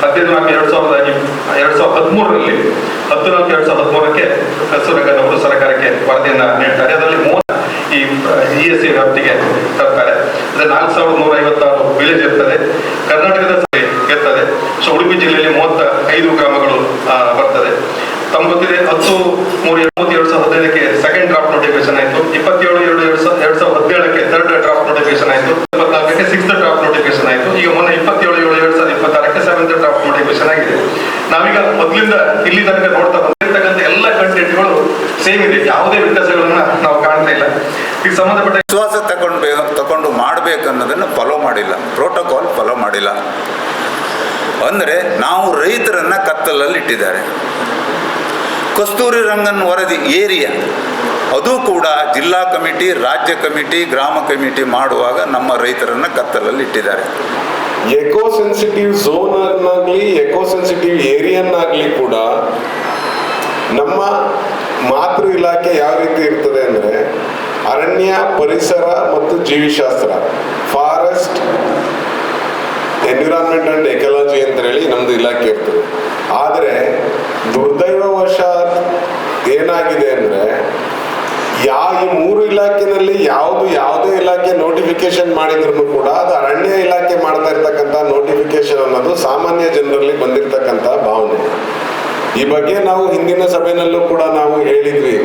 15/4/2013 10/4/2013 ಕಸ್ತೂರಿರಂಗನ್ ಸರ್ಕಾರಕ್ಕೆ ವರದಿಯನ್ನು ನೀಡ್ತಾರೆ. ಅದರಲ್ಲಿ ಈ ESC ವ್ಯಾಪ್ತಿಗೆ ತರ್ತಾರೆ. 4156 ವಿಲೇಜ್ ಇರ್ತದೆ. ಕರ್ನಾಟಕದ ಇರ್ತದೆ. ಸೊ ಉಡುಪಿ ಜಿಲ್ಲೆಯಲ್ಲಿ 35 ಗ್ರಾಮಗಳು ಬರ್ತದೆ. ತಮ್ಗೆ ಗೊತ್ತಿದೆ 10/3/2015ಕ್ಕೆ ಸೆಕೆಂಡ್ ಡ್ರಾಫ್ಟ್ ನೋಟಿಫಿಕೇಶನ್ ಆಯಿತು. 27/7/2017ಕ್ಕೆ ಥರ್ಡ್ ಡ್ರಾಫ್ಟ್ ನೋಟಿಫಿಕೇಶನ್ ಆಯಿತು. 24ಕ್ಕೆ ಸಿಕ್ಸ್ತ್ ಡ್ರಾಫ್ಟ್ ನೋಟಿಫಿಕೇಶನ್ ಆಯಿತು. ಈಗ ಮೊನ್ನೆ 27/7/2026ಕ್ಕೆ ಸೆವೆಂತ್ ಡ್ರಾಫ್ಟ್ ನೋಟಿಫಿಕೇಶನ್ ಆಗಿದೆ. ನಾವೀಗ ಮೊದಲಿಂದ ಇಲ್ಲಿ ತನಕ ನೋಡ್ತಾ ಬಂದಿರ್ತಕ್ಕಂಥ ಎಲ್ಲ ಕಂಟೆಂಟ್ಗಳು ಸೇಮ್ ಇದೆ. ಯಾವುದೇ ವ್ಯತ್ಯಾಸಗಳನ್ನ ನಾವು ಕಾಣ್ತಾ ಇಲ್ಲ. ಈಗ ಸಂಬಂಧಪಟ್ಟ ವಿಶ್ವಾಸ ತಗೊಂಡು ಮಾಡಬೇಕನ್ನೋದನ್ನು ಫಾಲೋ ಮಾಡಿಲ್ಲ, ಪ್ರೋಟೋಕಾಲ್ ಫಾಲೋ ಮಾಡಿಲ್ಲ. ಅಂದರೆ ನಾವು ರೈತರನ್ನು ಕತ್ತಲಲ್ಲಿ ಇಟ್ಟಿದ್ದಾರೆ. ಕಸ್ತೂರಿರಂಗನ್ ವರದಿ ಏರಿಯಾ ಅದು ಕೂಡ ಜಿಲ್ಲಾ ಕಮಿಟಿ, ರಾಜ್ಯ ಕಮಿಟಿ, ಗ್ರಾಮ ಕಮಿಟಿ ಮಾಡುವಾಗ ನಮ್ಮ ರೈತರನ್ನು ಕತ್ತಲಲ್ಲಿ ಇಟ್ಟಿದ್ದಾರೆ. ಎಕೋ ಸೆನ್ಸಿಟಿವ್ ಝೋನ್ನಾಗಲಿ ಎಕೋ ಸೆನ್ಸಿಟಿವ್ ಏರಿಯನ್ನಾಗಲಿ ಕೂಡ ನಮ್ಮ ಮಾತೃ ಇಲಾಖೆ ಯಾವ ರೀತಿ ಇರ್ತದೆ ಅಂದರೆ ಅರಣ್ಯ, ಪರಿಸರ ಮತ್ತು ಜೀವಿಶಾಸ್ತ್ರ, ಫಾರೆಸ್ಟ್, ಎನ್ವಿರಾನ್ಮೆಂಟ್ ಅಂಡ್ ಎಕಾಲಜಿ ಅಂತ ಹೇಳಿ ನಮ್ದು ಇಲಾಖೆ ಇರ್ತದೆ. ಆದರೆ ದುರ್ದೈವವಶಾತ್ ಏನಾಗಿದೆ ಅಂದರೆ ಈ ಮೂರು ಇಲಾಖೆನಲ್ಲಿ ಯಾವುದೇ ಇಲಾಖೆ ನೋಟಿಫಿಕೇಶನ್ ಮಾಡಿದ್ರು ಕೂಡ ಅದು ಅರಣ್ಯ ಇಲಾಖೆ ಮಾಡ್ತಾ ಇರ್ತಕ್ಕಂಥ ನೋಟಿಫಿಕೇಶನ್ ಅನ್ನೋದು ಸಾಮಾನ್ಯ ಜನರಲ್ಲಿ ಬಂದಿರತಕ್ಕಂಥ ಭಾವನೆ. ಈ ಬಗ್ಗೆ ನಾವು ಹಿಂದಿನ ಸಭೆಯಲ್ಲೂ ಕೂಡ ನಾವು ಹೇಳಿದ್ವಿ.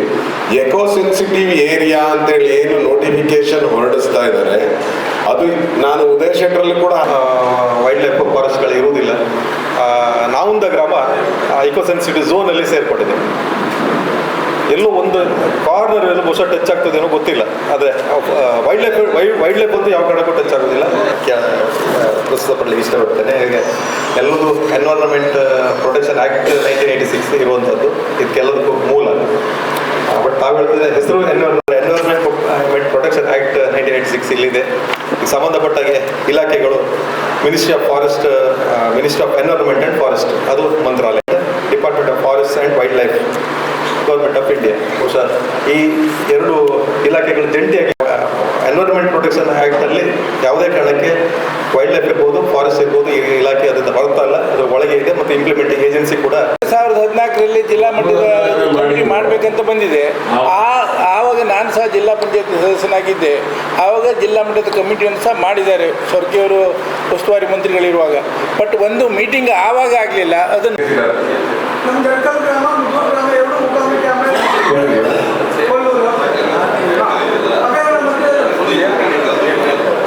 ಎಕೋ ಸೆನ್ಸಿಟಿವ್ ಏರಿಯಾ ಅಂತೇಳಿ ಏನು ನೋಟಿಫಿಕೇಶನ್ ಹೊರಡಿಸ್ತಾ ಇದ್ದಾರೆ, ಅದು ನಾನು ಉದಯ ಶೆಟ್ಟರಲ್ಲಿ ಕೂಡ ವೈಲ್ಡ್ ಲೈಫ್ ಫಾರೆಸ್ಟ್ಗಳು ಇರುವುದಿಲ್ಲ. ನಾವುಂದ ಗ್ರಾಮ ಎಕೋ ಸೆನ್ಸಿಟಿವ್ ಝೋನಲ್ಲಿ ಸೇರ್ಕೊಂಡಿದೆ. ಎಲ್ಲೋ ಒಂದು ಕಾರ್ನರ್ ಎಲ್ಲ ಬಹುಶಃ ಟಚ್ ಆಗ್ತದೇನೋ ಗೊತ್ತಿಲ್ಲ. ಆದರೆ ವೈಲ್ಡ್ ಲೈಫ್ ಒಂದು ಯಾವ ಕಾರಣಕ್ಕೂ ಟಚ್ ಆಗೋದಿಲ್ಲ. ಪ್ರಸ್ತುತಪಡಲಿಕ್ಕೆ ಇಷ್ಟಪಡ್ತೇನೆ. ಎಲ್ಲದೂ ಎನ್ವೈರನ್ಮೆಂಟ್ ಪ್ರೊಟೆಕ್ಷನ್ ಆ್ಯಕ್ಟ್ 1986 ಇರುವಂಥದ್ದು ಇದಕ್ಕೆಲ್ಲದಕ್ಕೂ ಮೂಲ. ಬಟ್ ತಾವು ಹೇಳ್ತಿದ್ರೆ ಹೆಸರು ಎನ್ವೈರನ್ಮೆಂಟ್ ಪ್ರೊಟೆಕ್ಷನ್ ಆ್ಯಕ್ಟ್ 1986 ಇಲ್ಲಿದೆ. ಈಗ ಸಂಬಂಧಪಟ್ಟಾಗೆ ಇಲಾಖೆಗಳು ministry of forest, ministry of environment and forest ಅದು ಮಂತ್ರಾಲಯ, department of forest and wildlife government of India. ಬಹುಶಃ ಈ ಎರಡು ಇಲಾಖೆಗಳು ಜಂಟಿಯಾಗಿ ಎನ್ವೈರನ್ಮೆಂಟ್ ಪ್ರೊಟೆಕ್ಷನ್ ಆ್ಯಕ್ಟಲ್ಲಿ ಯಾವುದೇ ಕಾರಣಕ್ಕೆ ವೈಲ್ಡ್ ಲೈಫ್ ಇರ್ಬೋದು, ಫಾರೆಸ್ಟ್ ಇರ್ಬೋದು, ಈ ಇಲಾಖೆ ಅದರಿಂದ ಹೊರತಾ ಇಲ್ಲ, ಅದರ ಒಳಗೆ ಇದೆ. ಮತ್ತು ಇಂಪ್ಲಿಮೆಂಟಿಂಗ್ ಏಜೆನ್ಸಿ ಕೂಡ 2014ರಲ್ಲಿ ಜಿಲ್ಲಾ ಮಟ್ಟದ ಕಮಿಟಿ ಮಾಡಬೇಕಂತ ಬಂದಿದೆ. ಆವಾಗ ನಾನು ಸಹ ಜಿಲ್ಲಾ ಪಂಚಾಯತ್ ಸದಸ್ಯನಾಗಿದ್ದೆ. ಆವಾಗ ಜಿಲ್ಲಾ ಮಟ್ಟದ ಕಮಿಟಿಯನ್ನು ಸಹ ಮಾಡಿದ್ದಾರೆ ಸ್ವರ್ಗೀಯವರು ಉಸ್ತುವಾರಿ ಮಂತ್ರಿಗಳಿರುವಾಗ. ಬಟ್ ಒಂದು ಮೀಟಿಂಗ್ ಆವಾಗ ಆಗಲಿಲ್ಲ. ಅದನ್ನು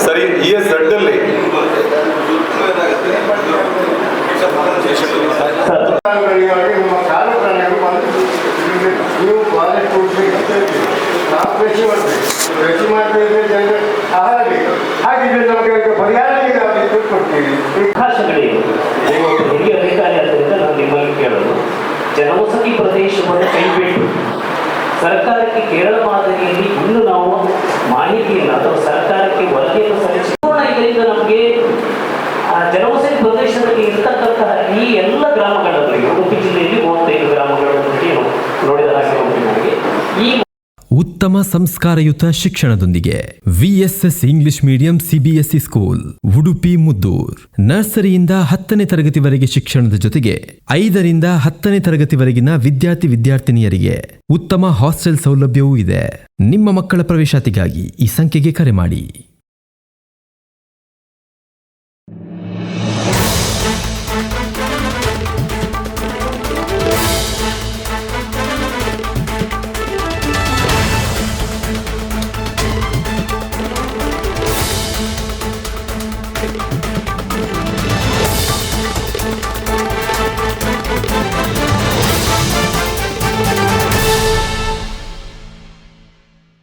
ಸರಿ. ESZ ಅಲ್ಲಿ ಹಿರಿಯ ಅಧಿಕಾರಿ ಆದ್ದರಿಂದ ನಾವು ನಿಮ್ಮಲ್ಲಿ ಕೇಳೋದು, ಜನವಸತಿ ಪ್ರದೇಶವನ್ನು ಕೈಬಿಟ್ಟು ಸರ್ಕಾರಕ್ಕೆ ಕೇರಳ ಮಾದರಿಯಲ್ಲಿ ಇನ್ನೂ ನಾವು ಮಾಹಿತಿಯನ್ನು ಅಥವಾ ಸರ್ಕಾರಕ್ಕೆ ವರದಿಯನ್ನು ಸಲ್ಲಿಸೋಣ. ಇದರಿಂದ ನಮಗೆ ಜನವಸತಿ ಪ್ರದೇಶದಲ್ಲಿ ಇರ್ತಕ್ಕಂತಹ ಈ ಎಲ್ಲ ಗ್ರಾಮಗಳಲ್ಲಿ, ಉಡುಪಿ ಜಿಲ್ಲೆಯಲ್ಲಿ 35 ಗ್ರಾಮಗಳಲ್ಲಿ ನೋಡಿದ ಹಾಗೆ ನಮಗೆ ಈ ಉತ್ತಮ ಸಂಸ್ಕಾರಯುತ ಶಿಕ್ಷಣದೊಂದಿಗೆ VSS English medium CBSE school Udupi Muddur. ನರ್ಸರಿಯಿಂದ 10ನೇ ತರಗತಿವರೆಗೆ ಶಿಕ್ಷಣದ ಜೊತೆಗೆ 5ರಿಂದ 10ನೇ ತರಗತಿವರೆಗಿನ ವಿದ್ಯಾರ್ಥಿನಿಯರಿಗೆ ಉತ್ತಮ ಹಾಸ್ಟೆಲ್ ಸೌಲಭ್ಯವೂ ಇದೆ. ನಿಮ್ಮ ಮಕ್ಕಳ ಪ್ರವೇಶಾತಿಗಾಗಿ ಈ ಸಂಖ್ಯೆಗೆ ಕರೆ ಮಾಡಿ.